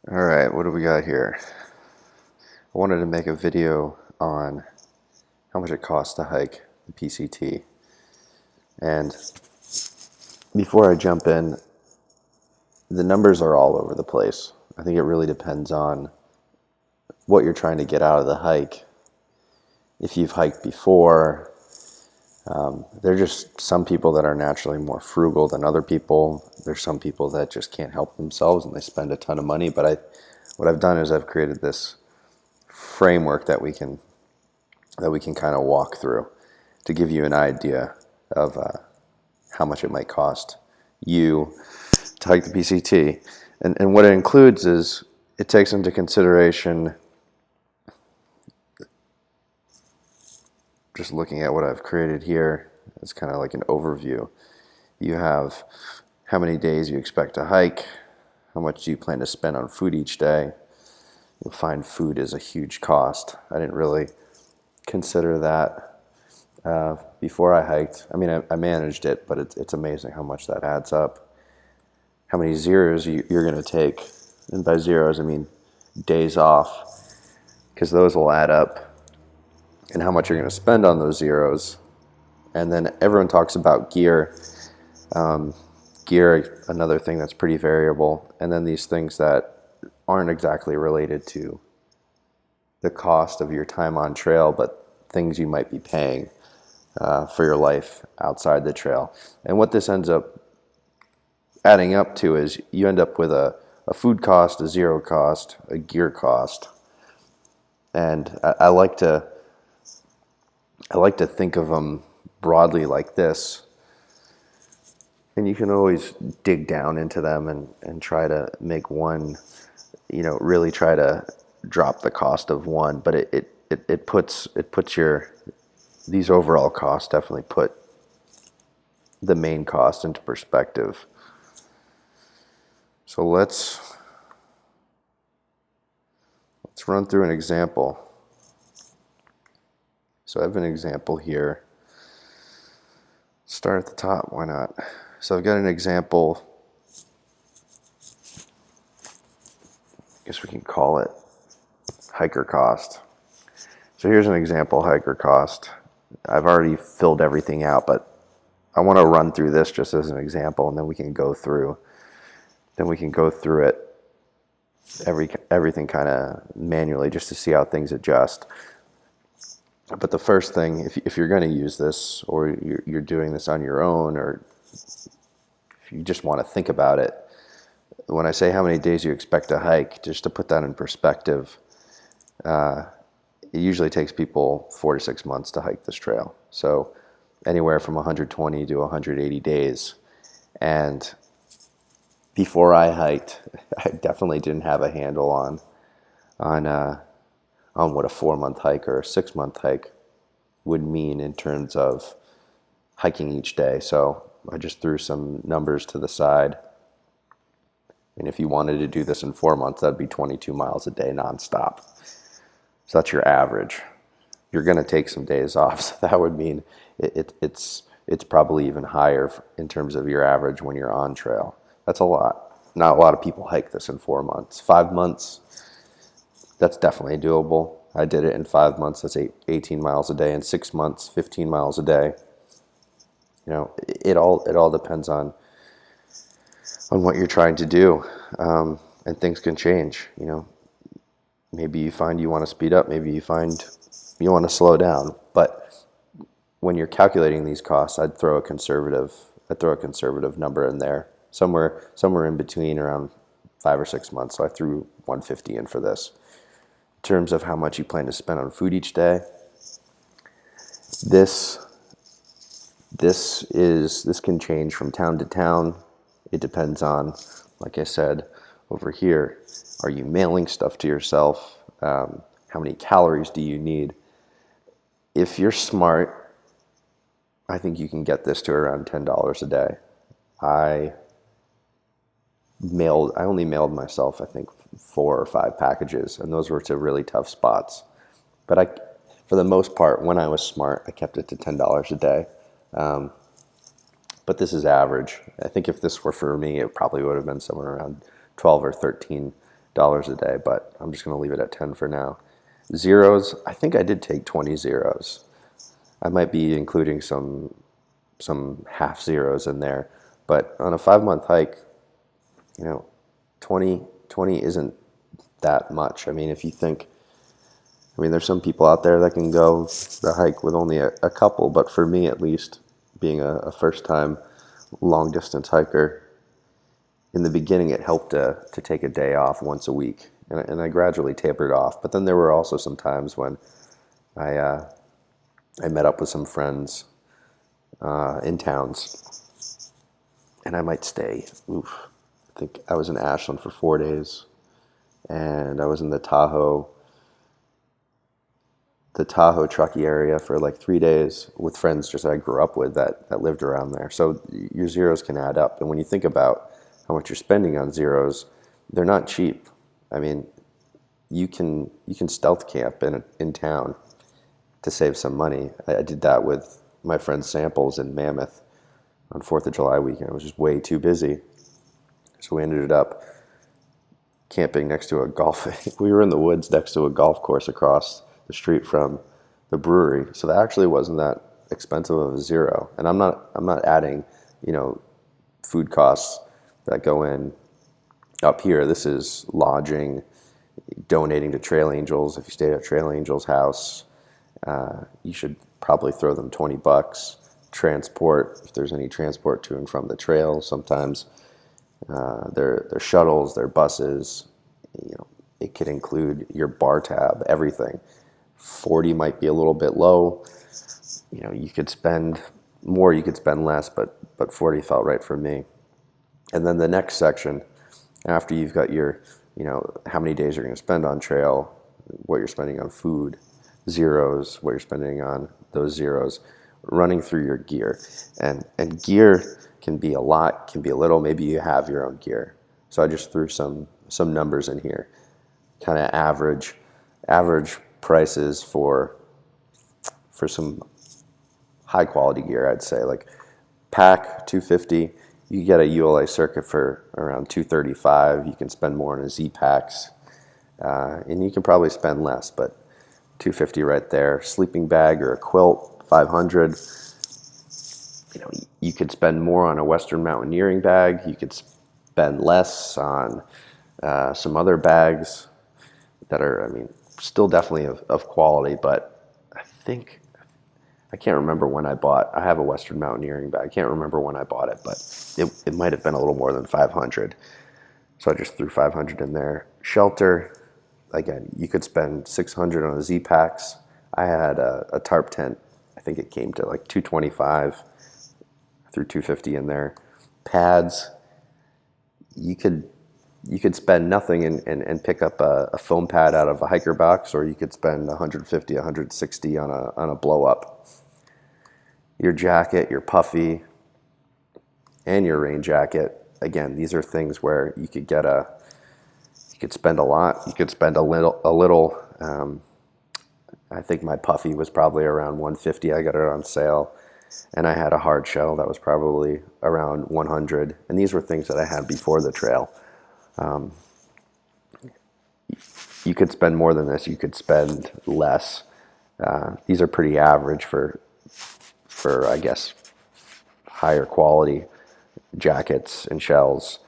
All right, what do we got here? I wanted to make a video on how much it costs to hike the PCT. And before I jump in, the numbers are all over the place. I think it really depends on what you're trying to get out of the hike. If you've hiked before, there are just some people that are naturally more frugal than other people. There's some people that just can't help themselves and they spend a ton of money. But what I've done is I've created this framework that we can kind of walk through to give you an idea of how much it might cost you to hike the PCT. And what it includes is it takes into consideration, just looking at what I've created here, it's kind of like an overview. You have how many days you expect to hike, how much do you plan to spend on food each day. You'll find food is a huge cost. I didn't really consider that before I hiked. I mean, I managed it, but it's amazing how much that adds up. How many zeros you're going to take. And by zeros, I mean days off, because those will add up. And how much you're going to spend on those zeros. And then everyone talks about gear. Gear, another thing that's pretty variable. And then these things that aren't exactly related to the cost of your time on trail, but things you might be paying for your life outside the trail. And what this ends up adding up to is you end up with a food cost, a zero cost, a gear cost. And I like to think of them broadly like this. And you can always dig down into them and try to make one, really try to drop the cost of one. But it puts these overall costs definitely put the main cost into perspective. So let's run through an example. So I have an example here. Start at the top, why not? So I've got an example, I guess we can call it hiker cost. So here's an example hiker cost. I've already filled everything out, but I want to run through this just as an example, and then we can go through it, everything kind of manually, just to see how things adjust. But the first thing, if you're going to use this, or you're doing this on your own, or if you just want to think about it, when I say how many days you expect to hike, just to put that in perspective, it usually takes people 4 to 6 months to hike this trail. So anywhere from 120 to 180 days. And before I hiked, I definitely didn't have a handle on what a 4-month hike or a 6-month hike would mean in terms of hiking each day. So I just threw some numbers to the side. And if you wanted to do this in 4 months, that'd be 22 miles a day nonstop. So that's your average. You're going to take some days off. So that would mean it's probably even higher in terms of your average when you're on trail. That's a lot. Not a lot of people hike this in 4 months. 5 months, that's definitely doable. I did it in 5 months. That's 18 miles a day. In 6 months, 15 miles a day. It all depends on what you're trying to do, and things can change. Maybe you find you want to speed up. Maybe you find you want to slow down. But when you're calculating these costs, I'd throw a conservative number in there, somewhere in between, around 5 or 6 months. So I threw 150 in for this. In terms of how much you plan to spend on food each day, this can change from town to town. It depends on, like I said over here, are you mailing stuff to yourself? How many calories do you need? If you're smart, I think you can get this to around $10 a day. I only mailed myself, I think, 4 or 5 packages, and those were to really tough spots. But for the most part, when I was smart, I kept it to $10 a day. But this is average. I think if this were for me, it probably would have been somewhere around 12 or 13 a day, but I'm just going to leave it at 10 for now. Zeros, I think I did take 20 zeros. I might be including some half zeros in there, but on a 5-month hike, 20 isn't that much. I mean, if you think, there's some people out there that can go the hike with only a couple, but for me at least, being a first-time long-distance hiker, in the beginning it helped to take a day off once a week, and I gradually tapered off. But then there were also some times when I met up with some friends in towns, and I might stay. I think I was in Ashland for 4 days, and I was in the Tahoe Truckee area for like 3 days with friends just I grew up with that lived around there. So your zeros can add up, and when you think about how much you're spending on zeros, they're not cheap. I mean, you can stealth camp in town to save some money. I did that with my friend Samples in Mammoth on 4th of July weekend. It was just way too busy. So we ended up camping next to a golf. We were in the woods next to a golf course across the street from the brewery. So that actually wasn't that expensive of a zero. And I'm not adding, food costs that go in up here. This is lodging, donating to Trail Angels. If you stay at Trail Angels' house, you should probably throw them $20. Transport, if there's any transport to and from the trail, sometimes their shuttles, their buses, it could include your bar tab, everything. 40 might be a little bit low. You could spend more, you could spend less, but 40 felt right for me. And then the next section, after you've got your, how many days you're going to spend on trail, what you're spending on food, zeros, what you're spending on those zeros, running through your gear. And gear can be a lot, can be a little. Maybe you have your own gear. So I just threw some numbers in here, kind of average prices for some high quality gear, I'd say. Like pack $250, you get a ULA circuit for around $235. You can spend more on a Z packs, and you can probably spend less, but $250 right there. Sleeping bag or a quilt, $500. You could spend more on a Western mountaineering bag. You could spend less on some other bags that are, still definitely of quality, but I can't remember when I have a Western mountaineering bag. I can't remember when I bought it, but it might have been a little more than $500. So I just threw $500 in there. Shelter, again, you could spend $600 on the Z packs. I had a tarp tent. I think it came to like $225. Threw $250 in there. Pads, you could spend nothing and pick up a foam pad out of a hiker box, or you could spend $150, $160 on a blow up. Your jacket, your puffy, and your rain jacket. Again, these are things where you could spend a lot. You could spend a little. I think my puffy was probably around $150. I got it on sale. And I had a hard shell that was probably around $100. And these were things that I had before the trail. You could spend more than this. You could spend less. These are pretty average for I guess higher quality jackets and shells.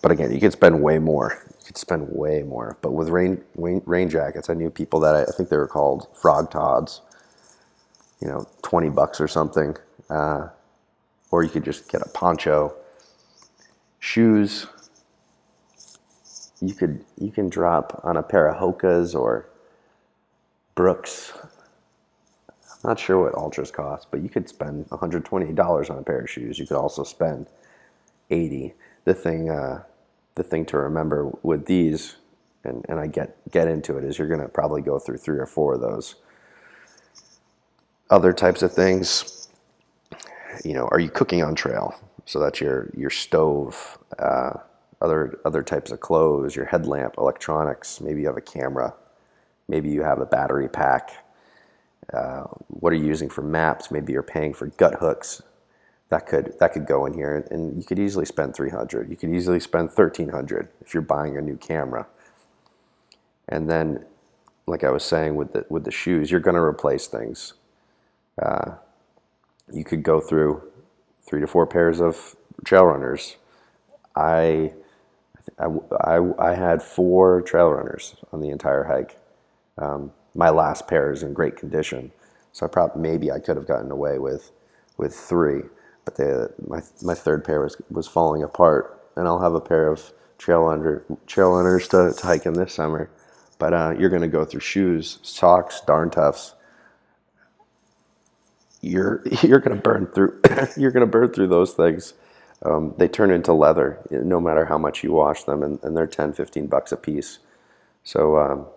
But again, you could spend way more. But with rain jackets, I knew people that I think they were called Frog Tods. $20 or something. Or you could just get a poncho. Shoes, you can drop on a pair of Hokas or Brooks. I'm not sure what Ultras cost, but you could spend $120 on a pair of shoes. You could also spend $80. The thing to remember with these, and I get into it, is you're gonna probably go through 3 or 4 of those. Other types of things, are you cooking on trail? So that's your stove, other types of clothes, your headlamp, electronics. Maybe you have a camera. Maybe you have a battery pack. What are you using for maps? Maybe you're paying for gut hooks. that could go in here, and you could easily spend $300. You could easily spend $1,300 if you're buying a new camera. And then, like I was saying with the shoes, you're going to replace things. You could go through 3 to 4 pairs of trail runners. I had 4 trail runners on the entire hike. My last pair is in great condition, so maybe I could have gotten away with 3, but my third pair was falling apart, and I'll have a pair of trail runners to hike in this summer. But you're going to go through shoes, socks, darn toughs. You're going to burn through you're going to burn through those things. They turn into leather no matter how much you wash them, and they're $10-15 a piece. So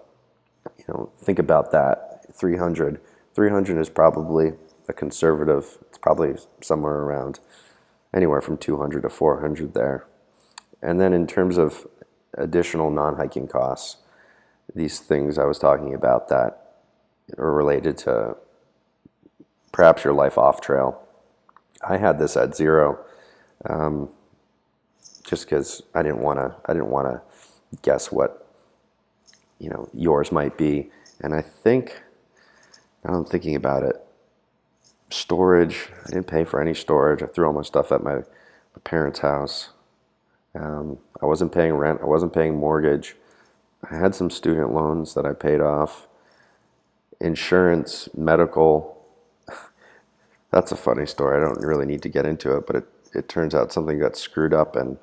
think about that. 300 is probably a conservative. It's probably somewhere around anywhere from 200 to 400 there. And then in terms of additional non-hiking costs, these things I was talking about that are related to perhaps your life off trail. I had this at 0, just because I didn't want to guess what yours might be. And I think, now I'm thinking about it, storage. I didn't pay for any storage. I threw all my stuff at my parents' house. I wasn't paying rent. I wasn't paying mortgage. I had some student loans that I paid off. Insurance, medical. That's a funny story. I don't really need to get into it, but it turns out something got screwed up, and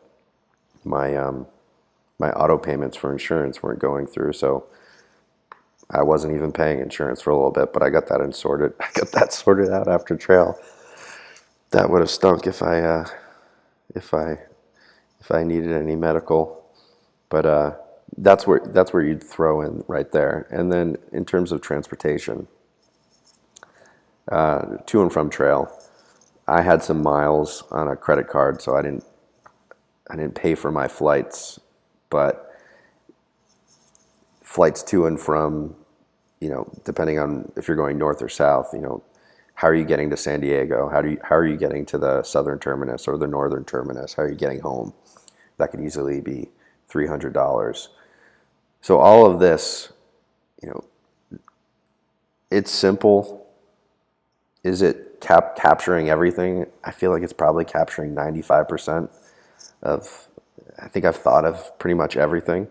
my auto payments for insurance weren't going through, so I wasn't even paying insurance for a little bit. But I got that sorted. I got that sorted out after trail. That would have stunk if I needed any medical. But that's where you'd throw in right there. And then in terms of transportation, to and from trail, I had some miles on a credit card, so I didn't pay for my flights, but flights to and from, depending on if you're going north or south, how are you getting to San Diego? How are you getting to the southern terminus or the northern terminus? How are you getting home? That could easily be $300. So all of this, it's simple. Is it capturing everything? I feel like it's probably capturing 95% of, I think I've thought of pretty much everything.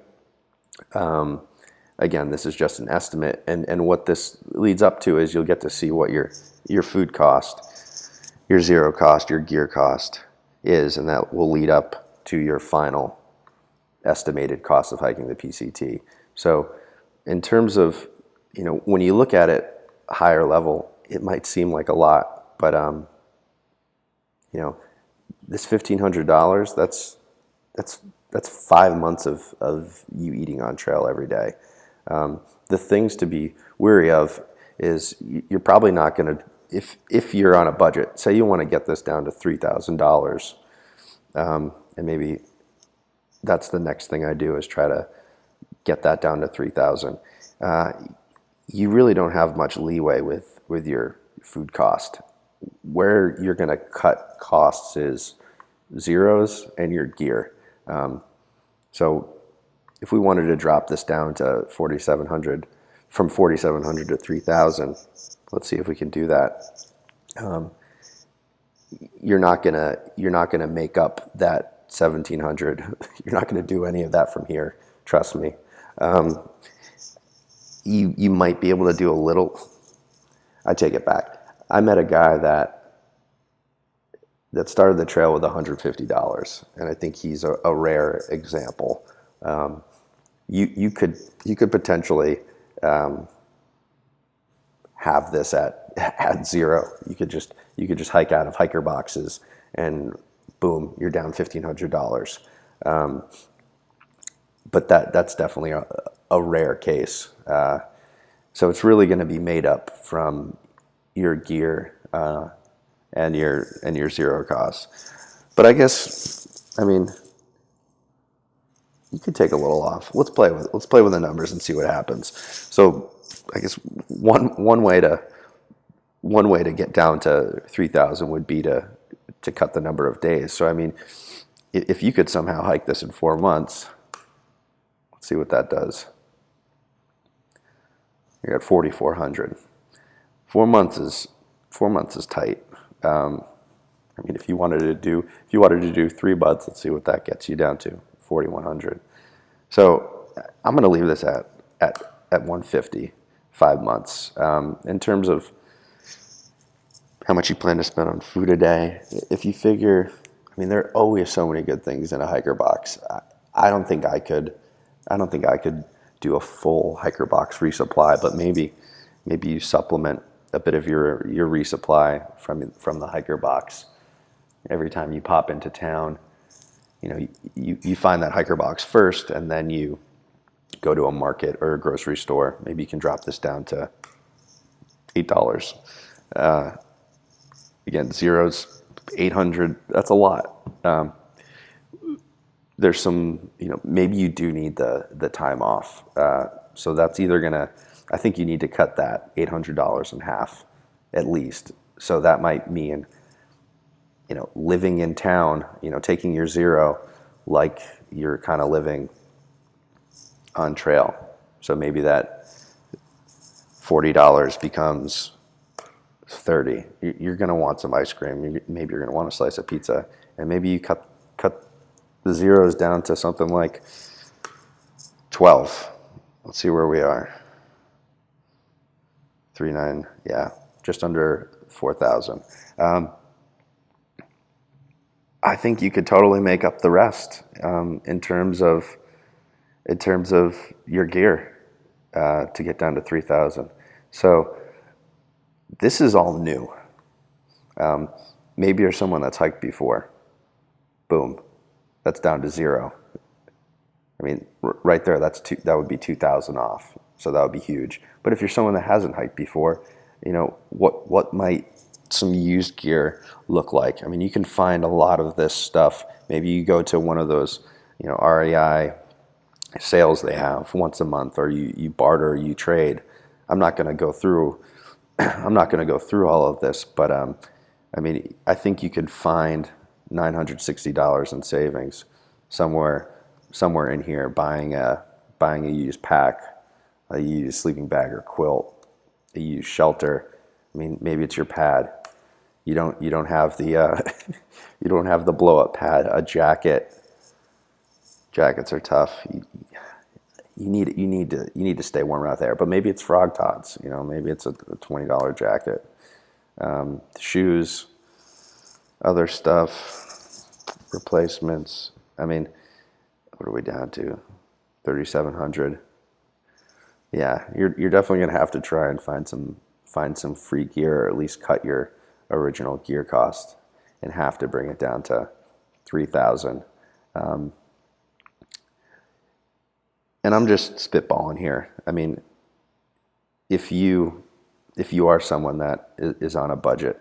Again, this is just an estimate, and what this leads up to is you'll get to see what your food cost, your zero cost, your gear cost is, and that will lead up to your final estimated cost of hiking the PCT. So in terms of, when you look at it higher level, it might seem like a lot, but this $1,500, that's 5 months of you eating on trail every day. The things to be wary of is you're probably not going to, if you're on a budget, say you want to get this down to $3,000, and maybe that's the next thing I do is try to get that down to $3,000. You really don't have much leeway with your food cost. Where you're going to cut costs is zeros and your gear. So if we wanted to drop this down to 4,700, from 4,700 to 3,000, let's see if we can do that. You're not gonna make up that 1,700. You're not gonna do any of that from here. Trust me. You might be able to do a little. I take it back. I met a guy that started the trail with $150, and I think he's a rare example. You could potentially have this at zero. You could just hike out of hiker boxes, and boom, you're down $1,500. But that's definitely a rare case. So it's really going to be made up from your gear and your zero costs. But I guess, you could take a little off. Let's play with the numbers and see what happens. So I guess one way to get down to 3,000 would be to to cut the number of days. So I mean, if you could somehow hike this in 4 months, let's see what that does. You're at 4,400. 4 months is tight. I mean, if you wanted to do 3 months, let's see what that gets you down to, 4,100. So I'm going to leave this at 150, 5 months. In terms of how much you plan to spend on food a day, if you figure, I mean, there are always so many good things in a hiker box. I don't think I could do a full hiker box resupply, but maybe you supplement a bit of your resupply from the hiker box. Every time you pop into town, you find that hiker box first, and then you go to a market or a grocery store. Maybe you can drop this down to $8. Again, zeros, 800. That's a lot. There's some, maybe you do need the time off. So that's either gonna, I think you need to cut that $800 in half, at least. So that might mean, living in town, taking your zero like you're kind of living on trail. So maybe that $40 becomes 30. You're going to want some ice cream. Maybe you're going to want a slice of pizza, and maybe you cut the zeros down to something like 12. Let's see where we are. 3,900, yeah, just under 4,000. I think you could totally make up the rest in terms of your gear to get down to 3,000. So this is all new. Maybe you're someone that's hiked before. Boom, that's down to 0. I mean, right there, that would be 2,000 off. So that would be huge. But if you're someone that hasn't hiked before, what might some used gear look like? I mean, you can find a lot of this stuff. Maybe you go to one of those, REI sales they have once a month, or you barter, you trade. I'm not going to go through all of this, but I mean, I think you could find $960 in savings somewhere in here, buying a used pack, a used sleeping bag or quilt, a used shelter. I mean, maybe it's your pad. You don't have the you don't have the blow up pad. A jacket. Jackets are tough. You need to stay warm out there. But maybe it's Frog Tots. Maybe it's a $20 jacket. Shoes, other stuff, replacements. I mean, what are we down to? 3,700. Yeah, you're definitely gonna have to try and find some free gear, or at least cut your original gear cost in half to bring it down to 3,000. And I'm just spitballing here. I mean, if you are someone that is on a budget,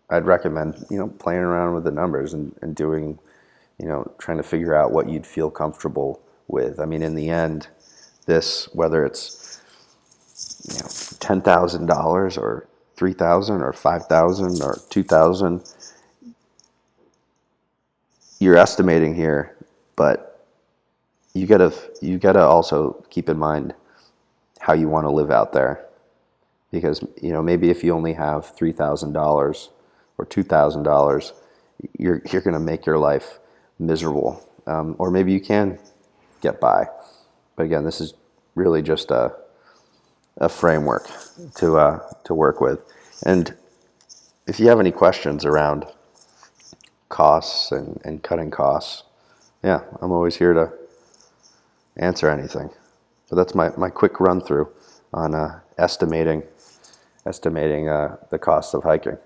I'd recommend playing around with the numbers and doing, trying to figure out what you'd feel comfortable with. I mean, in the end, this, whether it's $10,000 or 3,000 or 5,000 or 2,000, you're estimating here, but you gotta also keep in mind how you want to live out there, because maybe if you only have $3,000 or $2,000, you're gonna make your life miserable, or maybe you can get by. But again, this is really just a framework to work with. And if you have any questions around costs and cutting costs, yeah, I'm always here to answer anything. So that's my quick run through on estimating the cost of hiking.